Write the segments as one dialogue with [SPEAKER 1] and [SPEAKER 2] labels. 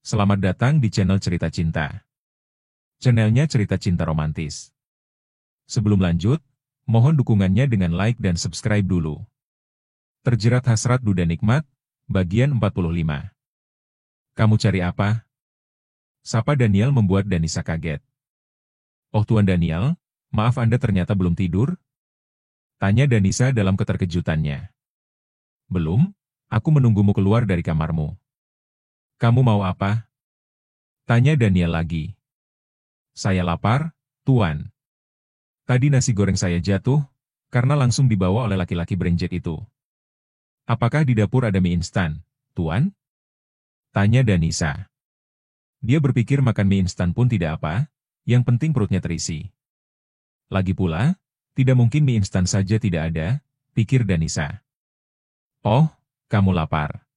[SPEAKER 1] Selamat datang di channel Cerita Cinta. Channelnya cerita cinta romantis. Sebelum lanjut, mohon dukungannya dengan like dan subscribe dulu. Terjerat hasrat duda nikmat, bagian 45. Kamu cari apa? Sapa Daniel membuat Danisa kaget. Oh Tuan Daniel, maaf Anda ternyata belum tidur? Tanya Danisa dalam keterkejutannya. Belum, aku menunggumu keluar dari kamarmu. Kamu mau apa? Tanya Daniel lagi. Saya lapar, Tuan. Tadi nasi goreng saya jatuh, karena langsung dibawa oleh laki-laki berenjek itu. Apakah di dapur ada mie instan, Tuan? Tanya Danisa. Dia berpikir makan mie instan pun tidak apa, yang penting perutnya terisi. Lagi pula, tidak mungkin mie instan saja tidak ada, pikir Danisa. Oh, kamu lapar.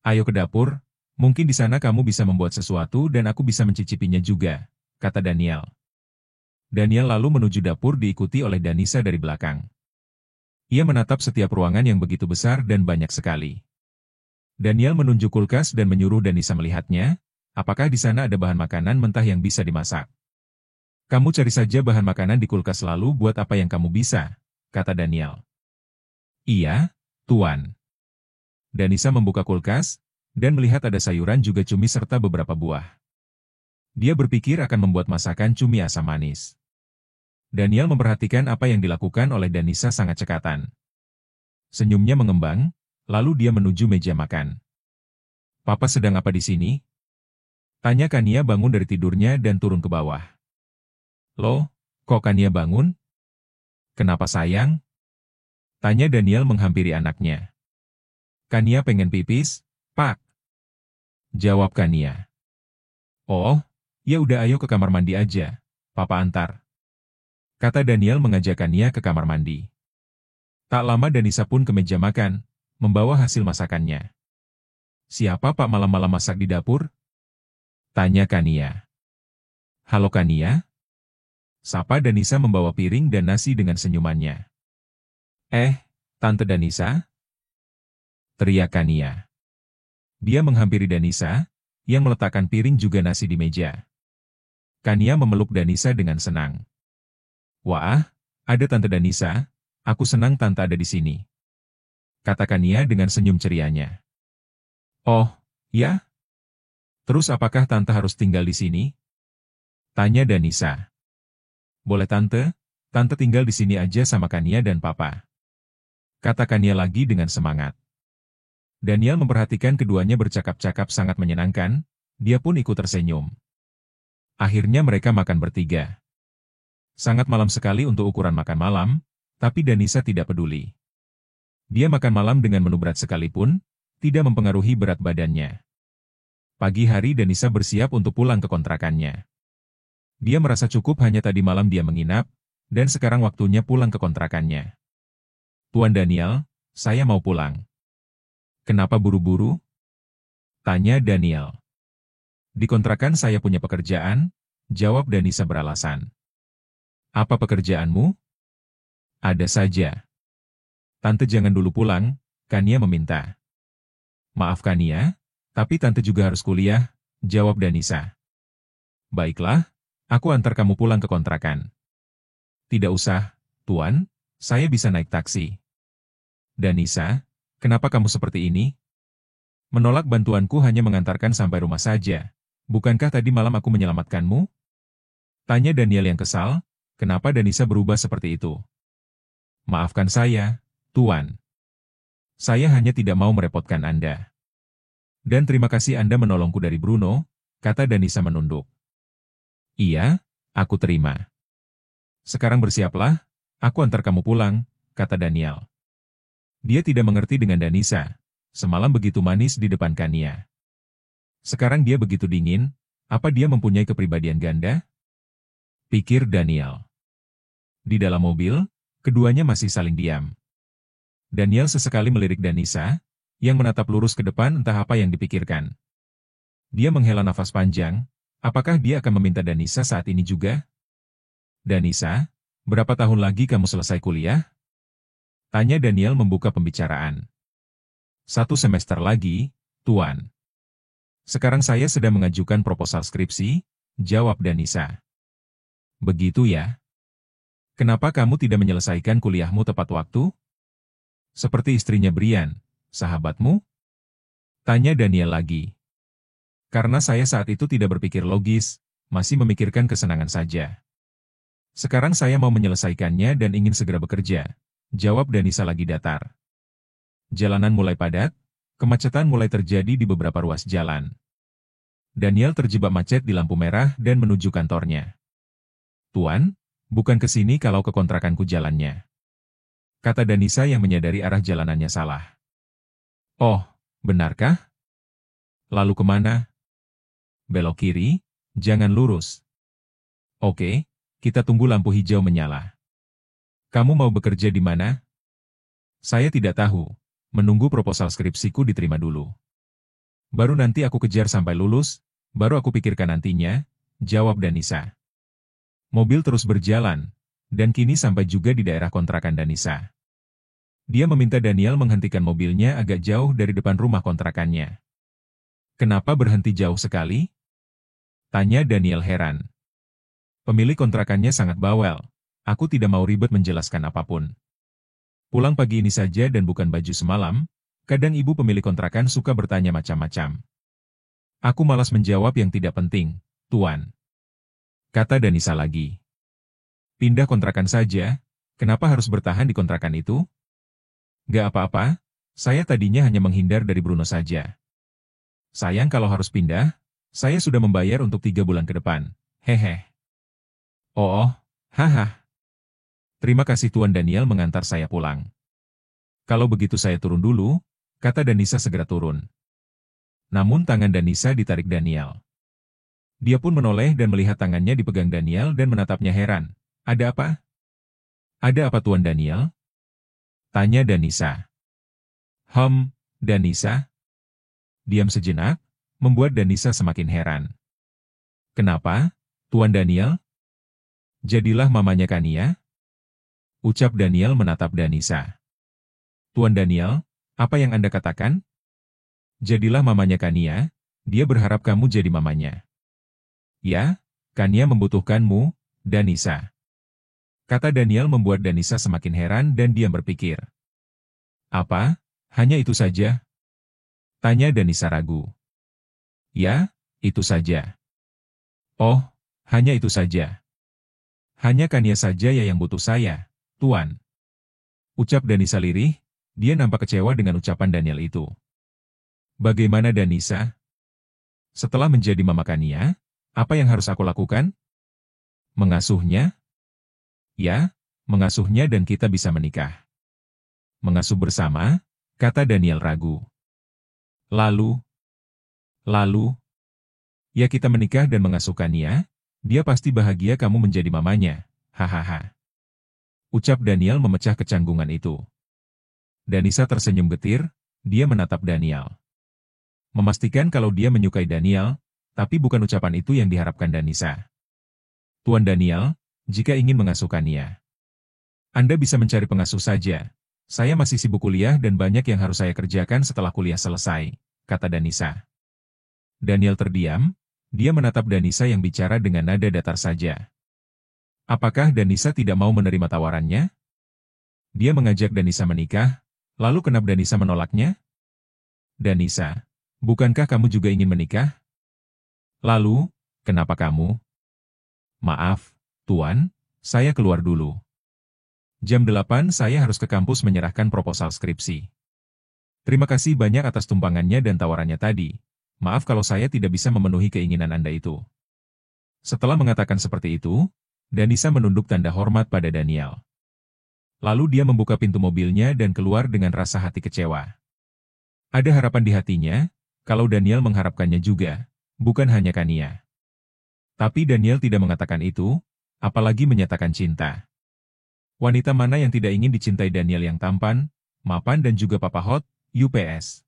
[SPEAKER 1] Ayo ke dapur, mungkin di sana kamu bisa membuat sesuatu dan aku bisa mencicipinya juga, kata Daniel. Daniel lalu menuju dapur diikuti oleh Danisa dari belakang. Ia menatap setiap ruangan yang begitu besar dan banyak sekali. Daniel menunjuk kulkas dan menyuruh Danisa melihatnya, apakah di sana ada bahan makanan mentah yang bisa dimasak. Kamu cari saja bahan makanan di kulkas lalu buat apa yang kamu bisa, kata Daniel. Iya, Tuan. Danisa membuka kulkas, dan melihat ada sayuran juga cumi serta beberapa buah. Dia berpikir akan membuat masakan cumi asam manis. Daniel memperhatikan apa yang dilakukan oleh Danisa sangat cekatan. Senyumnya mengembang, lalu dia menuju meja makan. Papa sedang apa di sini? Tanya Kania bangun dari tidurnya dan turun ke bawah. Loh, kok Kania bangun? Kenapa sayang? Tanya Daniel menghampiri anaknya. Kania pengen pipis, Pak. Jawab Kania. Oh, ya udah ayo ke kamar mandi aja, Papa antar. Kata Daniel mengajak Kania ke kamar mandi. Tak lama Danisa pun ke meja makan, membawa hasil masakannya. Siapa Pak malam-malam masak di dapur? Tanya Kania. Halo Kania? Sapa Danisa membawa piring dan nasi dengan senyumannya. Tante Danisa? Teriak Kania. Dia menghampiri Danisa, yang meletakkan piring juga nasi di meja. Kania memeluk Danisa dengan senang. Wah, ada Tante Danisa, aku senang Tante ada di sini. Kata Kania dengan senyum cerianya. Oh, ya? Terus apakah Tante harus tinggal di sini? Tanya Danisa. Boleh Tante tinggal di sini aja sama Kania dan Papa. Kata Kania lagi dengan semangat. Daniel memperhatikan keduanya bercakap-cakap sangat menyenangkan, dia pun ikut tersenyum. Akhirnya mereka makan bertiga. Sangat malam sekali untuk ukuran makan malam, tapi Danisa tidak peduli. Dia makan malam dengan menu berat sekalipun, tidak mempengaruhi berat badannya. Pagi hari Danisa bersiap untuk pulang ke kontrakannya. Dia merasa cukup hanya tadi malam dia menginap, dan sekarang waktunya pulang ke kontrakannya. Tuan Daniel, saya mau pulang. Kenapa buru-buru? Tanya Daniel. Di kontrakan saya punya pekerjaan, jawab Danisa beralasan. Apa pekerjaanmu? Ada saja. Tante jangan dulu pulang, Kania meminta. Maaf Kania, tapi Tante juga harus kuliah, jawab Danisa. Baiklah, aku antar kamu pulang ke kontrakan. Tidak usah, Tuan, saya bisa naik taksi. Danisa, kenapa kamu seperti ini? Menolak bantuanku hanya mengantarkan sampai rumah saja. Bukankah tadi malam aku menyelamatkanmu? Tanya Daniel yang kesal, kenapa Danisa berubah seperti itu? Maafkan saya, Tuan. Saya hanya tidak mau merepotkan Anda. Dan terima kasih Anda menolongku dari Bruno, kata Danisa menunduk. Iya, aku terima. Sekarang bersiaplah, aku antar kamu pulang, kata Daniel. Dia tidak mengerti dengan Danisa, semalam begitu manis di depan Kania. Sekarang dia begitu dingin, apa dia mempunyai kepribadian ganda? Pikir Daniel. Di dalam mobil, keduanya masih saling diam. Daniel sesekali melirik Danisa, yang menatap lurus ke depan entah apa yang dipikirkan. Dia menghela nafas panjang, apakah dia akan meminta Danisa saat ini juga? Danisa, berapa tahun lagi kamu selesai kuliah? Tanya Daniel membuka pembicaraan. 1 semester lagi, Tuan. Sekarang saya sedang mengajukan proposal skripsi, jawab Danisa. Begitu ya? Kenapa kamu tidak menyelesaikan kuliahmu tepat waktu? Seperti istrinya Brian, sahabatmu? Tanya Daniel lagi. Karena saya saat itu tidak berpikir logis, masih memikirkan kesenangan saja. Sekarang saya mau menyelesaikannya dan ingin segera bekerja, jawab Danisa lagi datar. Jalanan mulai padat, kemacetan mulai terjadi di beberapa ruas jalan. Daniel terjebak macet di lampu merah dan menuju kantornya. Tuan, bukan ke sini kalau ke kontrakanku jalannya. Kata Danisa yang menyadari arah jalanannya salah. Oh, benarkah? Lalu kemana? Belok kiri, jangan lurus. Oke, kita tunggu lampu hijau menyala. Kamu mau bekerja di mana? Saya tidak tahu. Menunggu proposal skripsiku diterima dulu. Baru nanti aku kejar sampai lulus, baru aku pikirkan nantinya, jawab Danisa. Mobil terus berjalan, dan kini sampai juga di daerah kontrakan Danisa. Dia meminta Daniel menghentikan mobilnya agak jauh dari depan rumah kontrakannya. Kenapa berhenti jauh sekali? Tanya Daniel heran. Pemilik kontrakannya sangat bawel, aku tidak mau ribet menjelaskan apapun. Pulang pagi ini saja dan bukan baju semalam, kadang ibu pemilik kontrakan suka bertanya macam-macam. Aku malas menjawab yang tidak penting, Tuan. Kata Danisa lagi. Pindah kontrakan saja, kenapa harus bertahan di kontrakan itu? Gak apa-apa, saya tadinya hanya menghindar dari Bruno saja. Sayang kalau harus pindah, saya sudah membayar untuk 3 bulan ke depan, hehe. Oh, haha. Terima kasih Tuan Daniel mengantar saya pulang. Kalau begitu saya turun dulu, kata Danisa segera turun. Namun tangan Danisa ditarik Daniel. Dia pun menoleh dan melihat tangannya dipegang Daniel dan menatapnya heran. Ada apa? Ada apa Tuan Daniel? Tanya Danisa. Danisa? Diam sejenak, membuat Danisa semakin heran. Kenapa, Tuan Daniel? Jadilah mamanya Kania? Ucap Daniel menatap Danisa. Tuan Daniel, apa yang Anda katakan? Jadilah mamanya Kania, dia berharap kamu jadi mamanya. Ya, Kania membutuhkanmu, Danisa. Kata Daniel membuat Danisa semakin heran dan dia berpikir. Apa? Hanya itu saja? Tanya Danisa ragu. Ya, itu saja. Oh, hanya itu saja. Hanya Kania saja ya yang butuh saya, Tuan. Ucap Danisa lirih, dia nampak kecewa dengan ucapan Daniel itu. Bagaimana Danisa? Setelah menjadi mama Kania, apa yang harus aku lakukan? Mengasuhnya? Ya, mengasuhnya dan kita bisa menikah. Mengasuh bersama, kata Daniel ragu. Lalu, ya kita menikah dan mengasuh Kania, dia pasti bahagia kamu menjadi mamanya, hahaha. Ucap Daniel memecah kecanggungan itu. Danisa tersenyum getir, dia menatap Daniel. Memastikan kalau dia menyukai Daniel, tapi bukan ucapan itu yang diharapkan Danisa. Tuan Daniel, jika ingin mengasuh Kania, Anda bisa mencari pengasuh saja. Saya masih sibuk kuliah dan banyak yang harus saya kerjakan setelah kuliah selesai, kata Danisa. Daniel terdiam, dia menatap Danisa yang bicara dengan nada datar saja. Apakah Danisa tidak mau menerima tawarannya? Dia mengajak Danisa menikah, lalu kenapa Danisa menolaknya? Danisa, bukankah kamu juga ingin menikah? Lalu, kenapa kamu? Maaf, Tuan, saya keluar dulu. Jam 8 saya harus ke kampus menyerahkan proposal skripsi. Terima kasih banyak atas tumpangannya dan tawarannya tadi. Maaf kalau saya tidak bisa memenuhi keinginan Anda itu. Setelah mengatakan seperti itu, Danisa menunduk tanda hormat pada Daniel. Lalu dia membuka pintu mobilnya dan keluar dengan rasa hati kecewa. Ada harapan di hatinya, kalau Daniel mengharapkannya juga, bukan hanya Kania. Tapi Daniel tidak mengatakan itu, apalagi menyatakan cinta. Wanita mana yang tidak ingin dicintai Daniel yang tampan, mapan dan juga papa hot, UPS.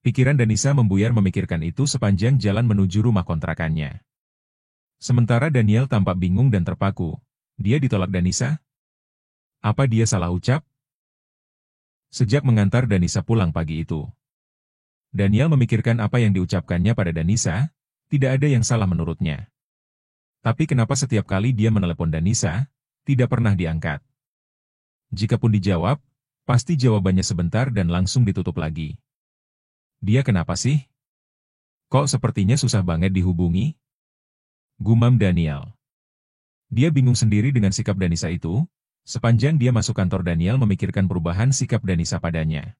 [SPEAKER 1] Pikiran Danisa membuyar memikirkan itu sepanjang jalan menuju rumah kontrakannya. Sementara Daniel tampak bingung dan terpaku. Dia ditolak Danisa? Apa dia salah ucap? Sejak mengantar Danisa pulang pagi itu, Daniel memikirkan apa yang diucapkannya pada Danisa, tidak ada yang salah menurutnya. Tapi kenapa setiap kali dia menelepon Danisa, tidak pernah diangkat? Jikapun dijawab, pasti jawabannya sebentar dan langsung ditutup lagi. Dia kenapa sih? Kok sepertinya susah banget dihubungi? Gumam Daniel. Dia bingung sendiri dengan sikap Danisa itu, sepanjang dia masuk kantor Daniel memikirkan perubahan sikap Danisa padanya.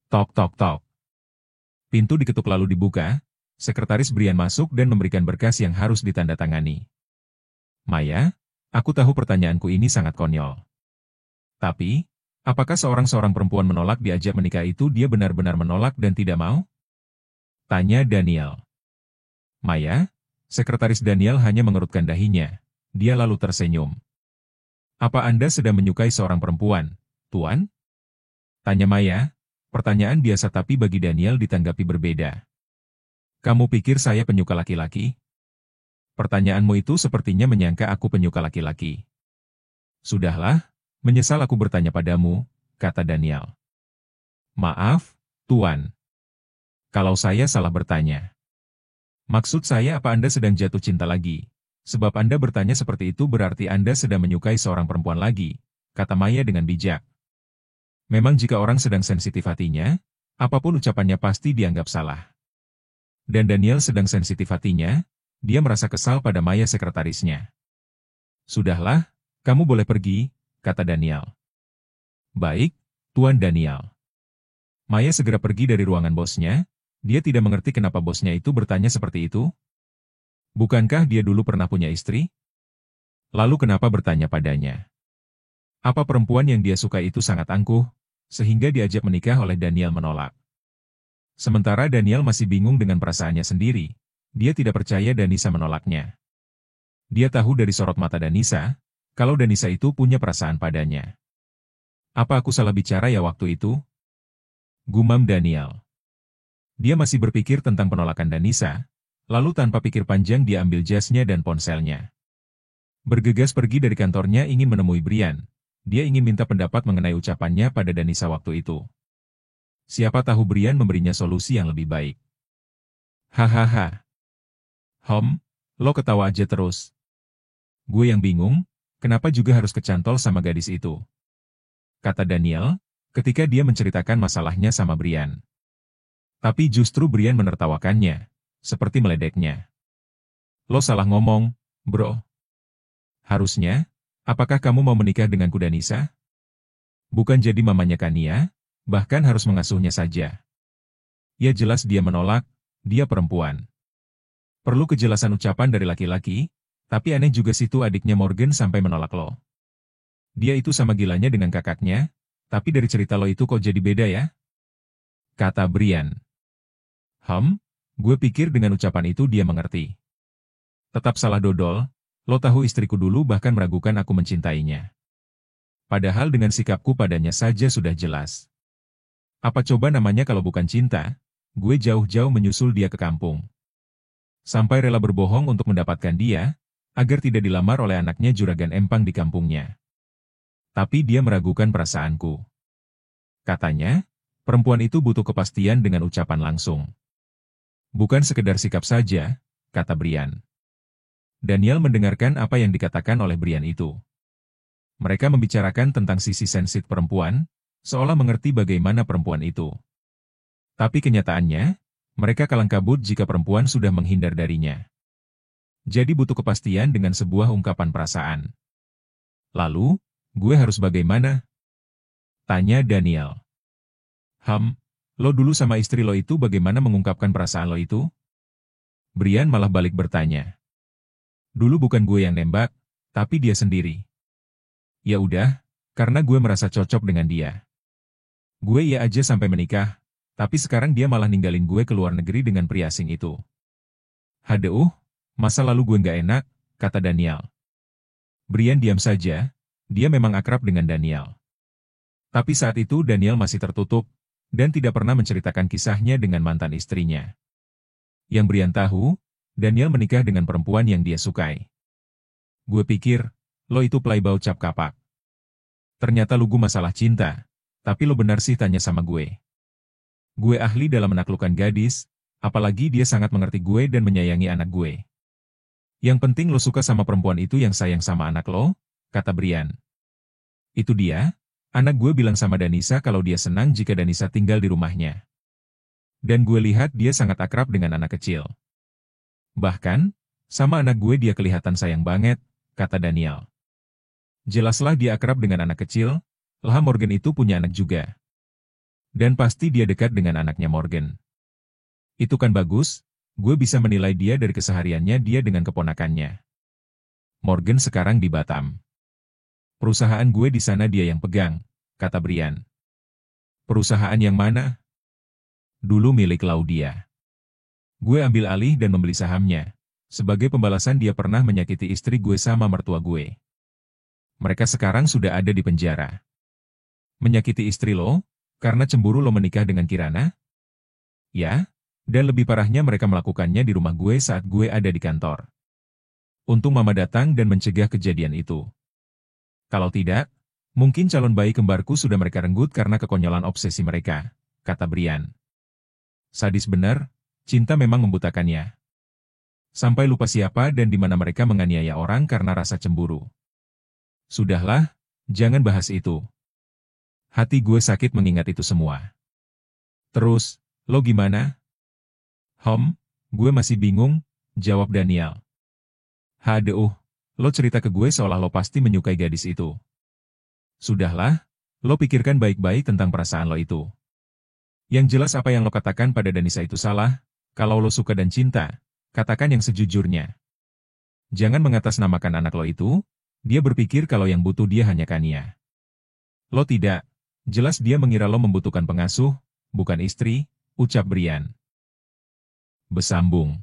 [SPEAKER 1] Tok tok tok. Pintu diketuk lalu dibuka, sekretaris Brian masuk dan memberikan berkas yang harus ditandatangani. Maya, aku tahu pertanyaanku ini sangat konyol. Tapi, apakah seorang perempuan menolak diajak menikah itu dia benar-benar menolak dan tidak mau? Tanya Daniel. Maya, sekretaris Daniel hanya mengerutkan dahinya. Dia lalu tersenyum. Apa Anda sedang menyukai seorang perempuan, Tuan? Tanya Maya, pertanyaan biasa tapi bagi Daniel ditanggapi berbeda. Kamu pikir saya penyuka laki-laki? Pertanyaanmu itu sepertinya menyangka aku penyuka laki-laki. Sudahlah, menyesal aku bertanya padamu, kata Daniel. Maaf, Tuan. Kalau saya salah bertanya. Maksud saya apa Anda sedang jatuh cinta lagi? Sebab Anda bertanya seperti itu berarti Anda sedang menyukai seorang perempuan lagi, kata Maya dengan bijak. Memang jika orang sedang sensitif hatinya, apapun ucapannya pasti dianggap salah. Dan Daniel sedang sensitif hatinya, dia merasa kesal pada Maya sekretarisnya. Sudahlah, kamu boleh pergi, kata Daniel. Baik, Tuan Daniel. Maya segera pergi dari ruangan bosnya, dia tidak mengerti kenapa bosnya itu bertanya seperti itu. Bukankah dia dulu pernah punya istri? Lalu kenapa bertanya padanya? Apa perempuan yang dia suka itu sangat angkuh, sehingga diajak menikah oleh Daniel menolak? Sementara Daniel masih bingung dengan perasaannya sendiri, dia tidak percaya Danisa menolaknya. Dia tahu dari sorot mata Danisa, kalau Danisa itu punya perasaan padanya. Apa aku salah bicara ya waktu itu? Gumam Daniel. Dia masih berpikir tentang penolakan Danisa, lalu tanpa pikir panjang dia ambil jasnya dan ponselnya. Bergegas pergi dari kantornya ingin menemui Brian. Dia ingin minta pendapat mengenai ucapannya pada Danisa waktu itu. Siapa tahu Brian memberinya solusi yang lebih baik. Hahaha. Lo ketawa aja terus. Gue yang bingung, kenapa juga harus kecantol sama gadis itu? Kata Daniel, ketika dia menceritakan masalahnya sama Brian. Tapi justru Brian menertawakannya, seperti meledeknya. Lo salah ngomong, bro. Harusnya, apakah kamu mau menikah denganku Danisa? Bukan jadi mamanya Kania, bahkan harus mengasuhnya saja. Ya jelas dia menolak, dia perempuan. Perlu kejelasan ucapan dari laki-laki, tapi aneh juga situ adiknya Morgan sampai menolak lo. Dia itu sama gilanya dengan kakaknya, tapi dari cerita lo itu kok jadi beda ya? Kata Brian. Gue pikir dengan ucapan itu dia mengerti. Tetap salah dodol, lo tahu istriku dulu bahkan meragukan aku mencintainya. Padahal dengan sikapku padanya saja sudah jelas. Apa coba namanya kalau bukan cinta, gue jauh-jauh menyusul dia ke kampung. Sampai rela berbohong untuk mendapatkan dia, agar tidak dilamar oleh anaknya juragan empang di kampungnya. Tapi dia meragukan perasaanku. Katanya, perempuan itu butuh kepastian dengan ucapan langsung. Bukan sekedar sikap saja, kata Brian. Daniel mendengarkan apa yang dikatakan oleh Brian itu. Mereka membicarakan tentang sisi sensitif perempuan, seolah mengerti bagaimana perempuan itu. Tapi kenyataannya, mereka kalang kabut jika perempuan sudah menghindar darinya. Jadi butuh kepastian dengan sebuah ungkapan perasaan. Lalu, gue harus bagaimana? Tanya Daniel. Lo dulu sama istri lo itu bagaimana mengungkapkan perasaan lo itu? Brian malah balik bertanya. Dulu bukan gue yang nembak, tapi dia sendiri. Ya udah, karena gue merasa cocok dengan dia. Gue iya aja sampai menikah, tapi sekarang dia malah ninggalin gue ke luar negeri dengan pria asing itu. Hadeuh, masa lalu gue nggak enak, kata Daniel. Brian diam saja, dia memang akrab dengan Daniel. Tapi saat itu Daniel masih tertutup, dan tidak pernah menceritakan kisahnya dengan mantan istrinya. Yang Brian tahu, Daniel menikah dengan perempuan yang dia sukai. Gue pikir, lo itu playboy cap kapak. Ternyata lugu masalah cinta, tapi lo benar sih tanya sama gue. Gue ahli dalam menaklukkan gadis, apalagi dia sangat mengerti gue dan menyayangi anak gue. Yang penting lo suka sama perempuan itu yang sayang sama anak lo, kata Brian. Itu dia, anak gue bilang sama Danisa kalau dia senang jika Danisa tinggal di rumahnya. Dan gue lihat dia sangat akrab dengan anak kecil. Bahkan, sama anak gue dia kelihatan sayang banget, kata Daniel. Jelaslah dia akrab dengan anak kecil, lah Morgan itu punya anak juga. Dan pasti dia dekat dengan anaknya Morgan. Itu kan bagus, gue bisa menilai dia dari kesehariannya dia dengan keponakannya. Morgan sekarang di Batam. Perusahaan gue di sana dia yang pegang, kata Brian. Perusahaan yang mana? Dulu milik Claudia. Gue ambil alih dan membeli sahamnya. Sebagai pembalasan dia pernah menyakiti istri gue sama mertua gue. Mereka sekarang sudah ada di penjara. Menyakiti istri lo, karena cemburu lo menikah dengan Kirana? Ya, dan lebih parahnya mereka melakukannya di rumah gue saat gue ada di kantor. Untung mama datang dan mencegah kejadian itu. Kalau tidak, mungkin calon bayi kembarku sudah mereka renggut karena kekonyolan obsesi mereka, kata Brian. Sadis benar, cinta memang membutakannya. Sampai lupa siapa dan di mana mereka menganiaya orang karena rasa cemburu. Sudahlah, jangan bahas itu. Hati gue sakit mengingat itu semua. Terus, lo gimana? Gue masih bingung, jawab Daniel. Lo cerita ke gue seolah lo pasti menyukai gadis itu. Sudahlah, lo pikirkan baik-baik tentang perasaan lo itu. Yang jelas apa yang lo katakan pada Danisa itu salah, kalau lo suka dan cinta, katakan yang sejujurnya. Jangan mengatasnamakan anak lo itu, dia berpikir kalau yang butuh dia hanya Kania. Lo tidak, jelas dia mengira lo membutuhkan pengasuh, bukan istri, ucap Brian. Besambung.